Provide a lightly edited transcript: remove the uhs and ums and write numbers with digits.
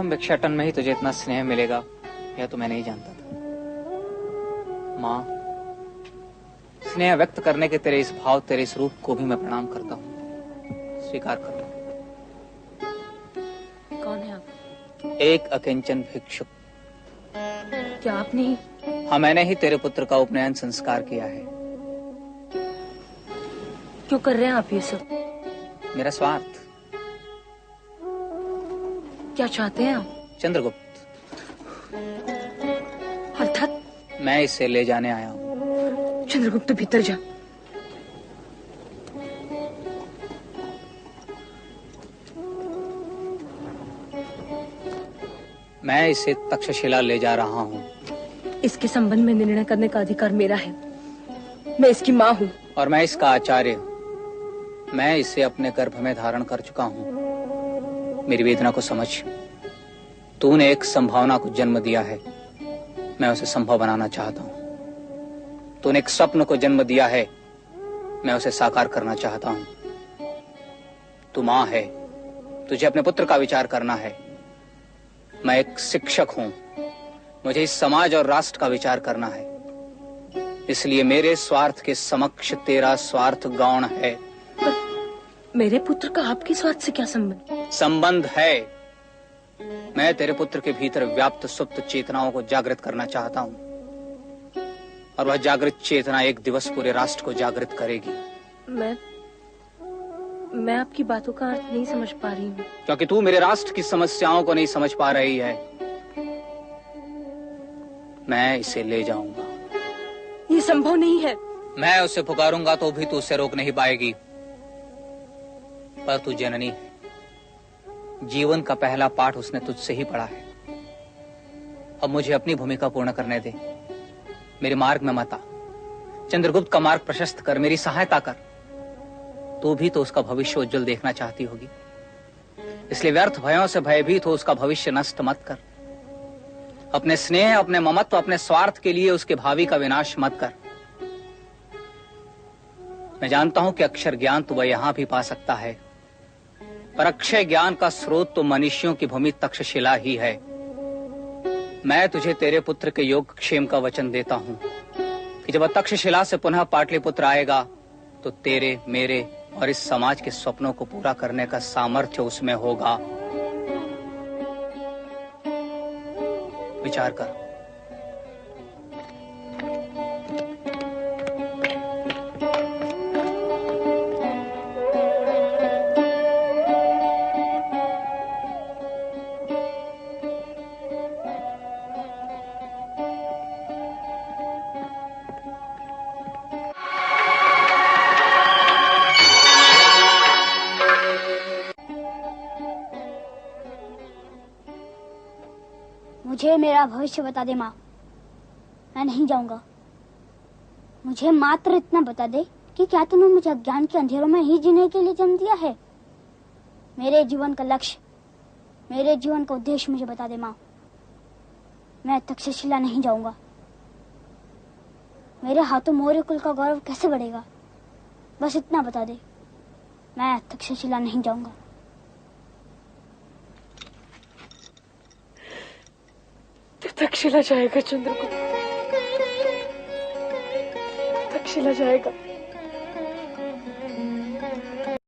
प्रथम भिक्षाटन में ही तुझे इतना स्नेह मिलेगा यह तो मैं नहीं जानता था। माँ, स्नेह व्यक्त करने के तेरे इस भाव, तेरे इस रूप को भी मैं प्रणाम करता हूँ। स्वीकार कर लो। कौन है आप? एक अकिंचन भिक्षुक। क्या आपने ही? हाँ, मैंने ही तेरे पुत्र का उपनयन संस्कार किया है। क्यों कर रहे हैं आप ये सब? मेरा स्वार्थ। क्या चाहते हैं आप? चंद्रगुप्त, अर्थात? मैं इसे ले जाने आया हूँ। चंद्रगुप्त भीतर जा। मैं इसे तक्षशिला ले जा रहा हूँ। इसके संबंध में निर्णय करने का अधिकार मेरा है। मैं इसकी माँ हूँ। और मैं इसका आचार्य हूँ। मैं इसे अपने गर्भ में धारण कर चुका हूँ। मेरी वेदना को समझ। तूने एक संभावना को जन्म दिया है, मैं उसे संभव बनाना चाहता हूँ। तूने एक स्वप्न को जन्म दिया है, मैं उसे साकार करना चाहता हूँ। तू माँ है, तुझे अपने पुत्र का विचार करना है। मैं एक शिक्षक हूँ, मुझे इस समाज और राष्ट्र का विचार करना है। इसलिए मेरे स्वार्थ के समक्ष तेरा स्वार्थ गौण है। मेरे पुत्र का आपके स्वार्थ से क्या संबंध? संबंध है। मैं तेरे पुत्र के भीतर व्याप्त सुप्त चेतनाओं को जागृत करना चाहता हूँ, और वह जागृत चेतना एक दिवस पूरे राष्ट्र को जागृत करेगी। मैं आपकी बातों का अर्थ नहीं समझ पा रही हूँ। क्योंकि तू मेरे राष्ट्र की समस्याओं को नहीं समझ पा रही है। मैं इसे ले जाऊंगा। ये संभव नहीं है। मैं उसे पुकारूंगा तो भी तू उसे रोक नहीं पाएगी। पर तू जननी है, जीवन का पहला पाठ उसने तुझसे ही पढ़ा है। अब मुझे अपनी भूमिका पूर्ण करने दे। मेरे मार्ग में मत आ। चंद्रगुप्त का मार्ग प्रशस्त कर, मेरी सहायता कर। तू भी तो उसका भविष्य उज्जवल देखना चाहती होगी, इसलिए व्यर्थ भयों से भयभीत हो उसका भविष्य नष्ट मत कर। अपने स्नेह, अपने ममत्व, अपने स्वार्थ के लिए उसके भावी का विनाश मत कर। मैं जानता हूं कि अक्षर ज्ञान तो वह यहां भी पा सकता है, पर अक्षय ज्ञान का स्रोत तो मनुष्यों की भूमि तक्षशिला ही है। मैं तुझे तेरे पुत्र के योग क्षेम का वचन देता हूं कि जब तक्षशिला से पुनः पाटलिपुत्र आएगा तो तेरे, मेरे और इस समाज के सपनों को पूरा करने का सामर्थ्य उसमें होगा। विचार कर। मुझे मेरा भविष्य बता दे माँ, मैं नहीं जाऊंगा। मुझे मात्र इतना बता दे कि क्या तूने मुझे अज्ञान के अंधेरों में ही जीने के लिए जन्म दिया है। मेरे जीवन का लक्ष्य, मेरे जीवन का उद्देश्य मुझे बता दे माँ। मैं तक्षशिला नहीं जाऊंगा। मेरे हाथों मौर्य कुल का गौरव कैसे बढ़ेगा, बस इतना बता दे। मैं तक्षशिला नहीं जाऊंगा। तक्षशिला जाएगा चंद्रगुप्त, तक्षशिला जाएगा।